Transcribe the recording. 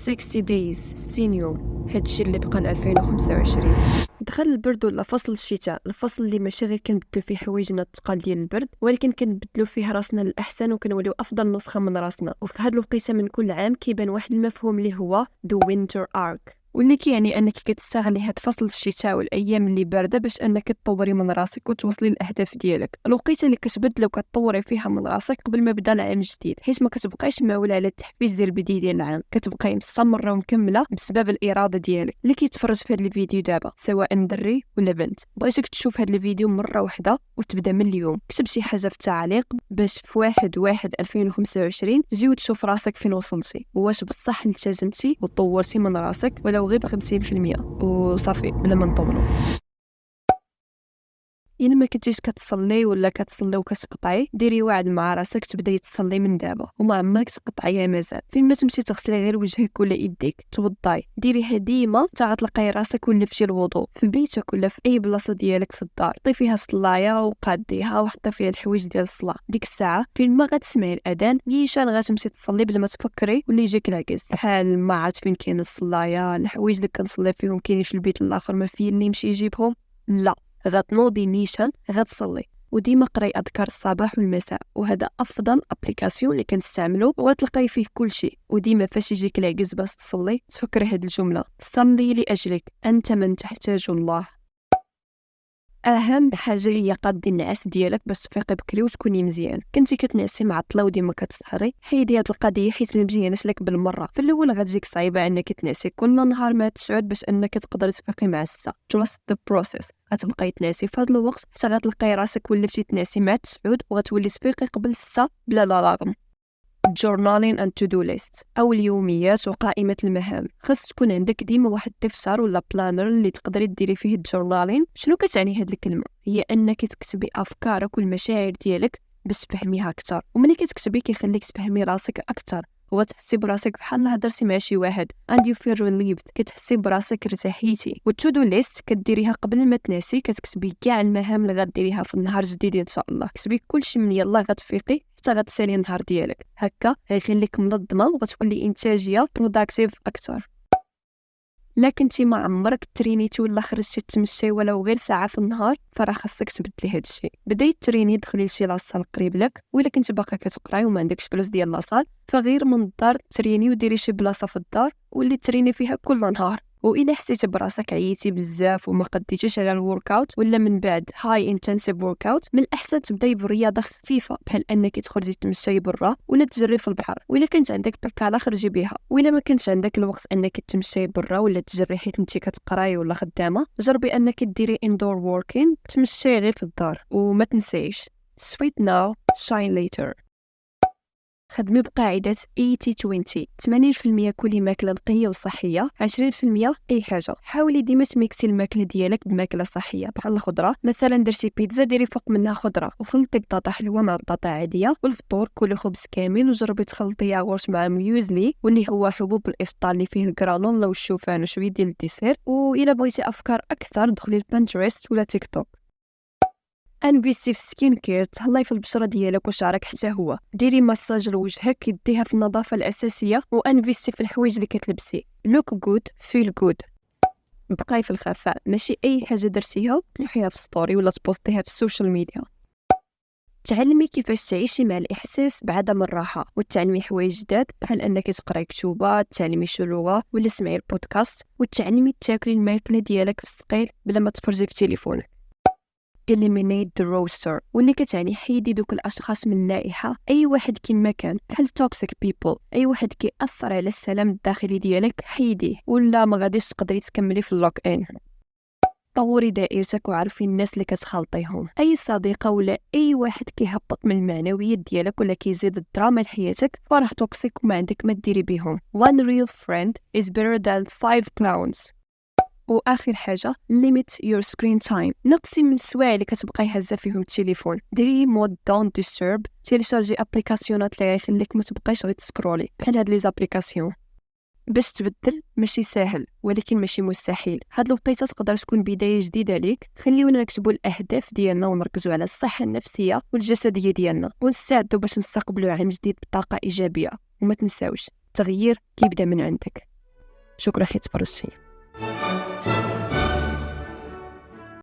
60 days 60 يوم، هادشي اللي بقى ل 2025. دخل البرد ولا فصل الشتاء، الفصل اللي ماشي غير كنبدلو فيه حوايجنا الثقال ديال البرد، ولكن كنبدلو فيه راسنا للاحسن وكنوليو افضل نسخه من راسنا. وفي هاد الوقيته من كل عام كيبان واحد المفهوم اللي هو the winter arc، واللي كيعني انك كتستغلي هاد فصل الشتاء والايام اللي بارده باش انك تطوري من راسك وتوصلي للاهداف ديالك. الوقيته اللي كتبدلي وكتطوري فيها من راسك قبل ما بدا العام الجديد، حيت ما كتبقايش معول على التحفيز ديال البدايه ديال العام، كتبقاي مستمره ومكمله بسبب الاراده ديالك. اللي كيتفرج في هاد الفيديو دابا سواء دري ولا بنت، بغيتك تشوف هاد الفيديو مره واحده وتبدا من اليوم. كتب شي حاجه في التعليق باش في 1/1/2025 تجي وتشوف راسك فين وصلتي، واش بصح التزمتي وطورتي من راسك ولو غير ب50%، وصافي بلا ما نطولوا. إلا ما كنتيش كتصلي ولا كتصلي وكتقطعي، ديري وعد مع راسك تبداي تصلي من دابا وما عمرك تقطعيها مازال. فين ما تمشي تغسلي غير وجهك ولا يديك توضاي، ديريها ديما حتى غتلقاي راسك ولفتي الوضوء في بيتك ولا في اي بلاصه ديالك في الدار. طي فيها الصلايه وقاديها وحطي فيها الحوايج ديال الصلاه. ديك الساعه فين ما غتسمعي الاذان نيشان غتمشي تصلي بلا ما تفكري ولا يجيك العكس، بحال ما عرفت فين كاين الصلايه، الحوايج اللي كنصلي فيهم كاينين في البيت الاخر ما فين اللي يمشي يجيبهم، لا غتنوضي نيشان غتصلي. وديما قراي اذكار الصباح والمساء، وهذا افضل ابليكاسيون اللي كنستعملو وغتلقاي فيه كل شيء. وديما فاش يجيك العجز باش تصلي تفكر هاد الجمله: صلي لاجلك انت من تحتاج الله. اهم حاجه هي قادي النعاس ديالك باش تفيقي بكري وتكوني مزيان. كنتي كتنعسي معطله وديما كتسهري، حيدي هاد القضيه حيت ما مزياناش لك بالمره. في الاول غتجيك صعيبه انك تنعسي كل نهار مع التسعود باش انك تقدري تفيقي مع 6. trust the process. غتبقاي تنعسي في هاد الوقت حتى غتلقاي راسك ولفتي تنعسي مع التسعود وغتولي تفيقي قبل 6 بلا لاغم. journaling and to-do list أو اليوميات وقائمة المهام. خاص تكون عندك ديما واحد الدفتر ولا بلانر اللي تقدري ديري فيه الجورنالين. شنو كتعني هاد الكلمة؟ هي أنك تكتبي أفكارك والمشاعر ديالك باش تفهميها أكثر، وملي كتكتبي كيخليك تفهمي راسك أكثر، هو تحسي براسك بحال هضرتي مع شي واحد and you feel relieved، كتحسي براسك ارتحيتي. والتودو ليست كديريها قبل ما تنعسي، كتكتبي كاع المهام اللي غديريها في النهار الجديد ان شاء الله. كتبي كلشي من يلا غتفيقي حتى غتسالي النهار ديالك، هكا غيخليك منظمه وغتولي انتاجيه بروداكتيف اكثر. لكن انتي ما عمرك ترينيتي ولا خرجتي تمشي ولو غير ساعه في النهار، فراه خاصك تبدلي هذا الشيء. بداي تريني، دخلي لشي لاصال قريب لك، ولا كنتي باقا كتقراي وما عندكش فلوس ديال لاصال فغير من الدار تريني وديري شي بلاصه في الدار واللي تريني فيها كل نهار. وإلا حسيتي براسك عييتي بزاف وما قديتيش على الورك اوت ولا من بعد هاي انتنسيف ورك اوت، من الاحسن تبداي برياضه خفيفه بحال انك تخرجي تمشي برا ولا تجري في البحر. وإلا كنت عندك بكاله خرجي بها، وإلا ما كنتش عندك الوقت انك تمشي برا ولا تجري حيت انت كتقراي ولا خدامه، جربي انك ديري اندور ووركين، تمشي غير في الدار. وما تنسيش sweet now shine later. خدمي بقاعدة 80-20. 80% كلي ماكلة نقية وصحية، 20% أي حاجة. حاولي ديما تميكسي الماكلة ديالك بماكلة صحية بحال الخضرة، مثلا درتي بيتزا ديري فوق منها خضرة، وخلطي بطاطا حلوة مع بطاطا عادية. والفطور كلي خبز كامل وجربي تخلطي ياغورت مع ميوزلي واللي هو حبوب الإفطار اللي فيه الجرانولا والشوفان وشوية ديال الديسير. وإلا بغيتي أفكار أكثر دخلي لبنترست ولا تيك توك. انفيستي في سكين كير، تهلاي في البشره ديالك وشعرك حتى هو. ديري مساج لوجهك يديها في النظافه الاساسيه، وانفيستي في الحوايج اللي كتلبسي. لوك جود فيل جود. بقاي في الخفاء، ماشي اي حاجه درتيها تلوحيها في ستوري ولا تبوستيها في السوشيال ميديا. تعلمي كيفاش تعيشي مع الاحساس بعدم الراحه، وتعلمي حوايج جداد بحال انك تقراي كتوبه، تعلمي شي لغه ولا تسمعي البودكاست، وتعلمي تاكلي الماكله ديالك في الثقيل بلا ما تفرجي في تليفونك. eliminate the roaster، واللي كتعني حيدي دوك الاشخاص من اللائحه. اي واحد كيما كان بحال toxic people، اي واحد كيأثر على السلام الداخلي ديالك حيديه، ولا ما غاديش تقدري تكملي في اللوك ان. طوري دائرتك وعرفي الناس اللي كتخالطيهم. اي صديقه ولا اي واحد كيهبط من المعنويات ديالك ولا كيزيد الدراما لحياتك فراه توكسيك وما عندك ما ديري بهم. one real friend is better than 5 clowns. واخر حاجه limit your screen time. نقصي من السوايع اللي كتبقاي هزه فيهم التليفون. ديري مود دون ديسترب، تيليشارجي ابليكاسيونات اللي غيخليك ما تبقايش غير تسكرولي بحال هاد لي زابليكاسيون. باش تبدل ماشي ساهل ولكن ماشي مستحيل. هاد الوقيته تقدر تكون بدايه جديده ليك. خليونا نكتبوا الاهداف ديالنا ونركزوا على الصحه النفسيه والجسديه ديالنا، ونستعدوا باش نستقبلوا عام جديد بطاقه ايجابيه. وما تنساوش التغيير كيبدا من عندك. شكرا حيت تفرجتي.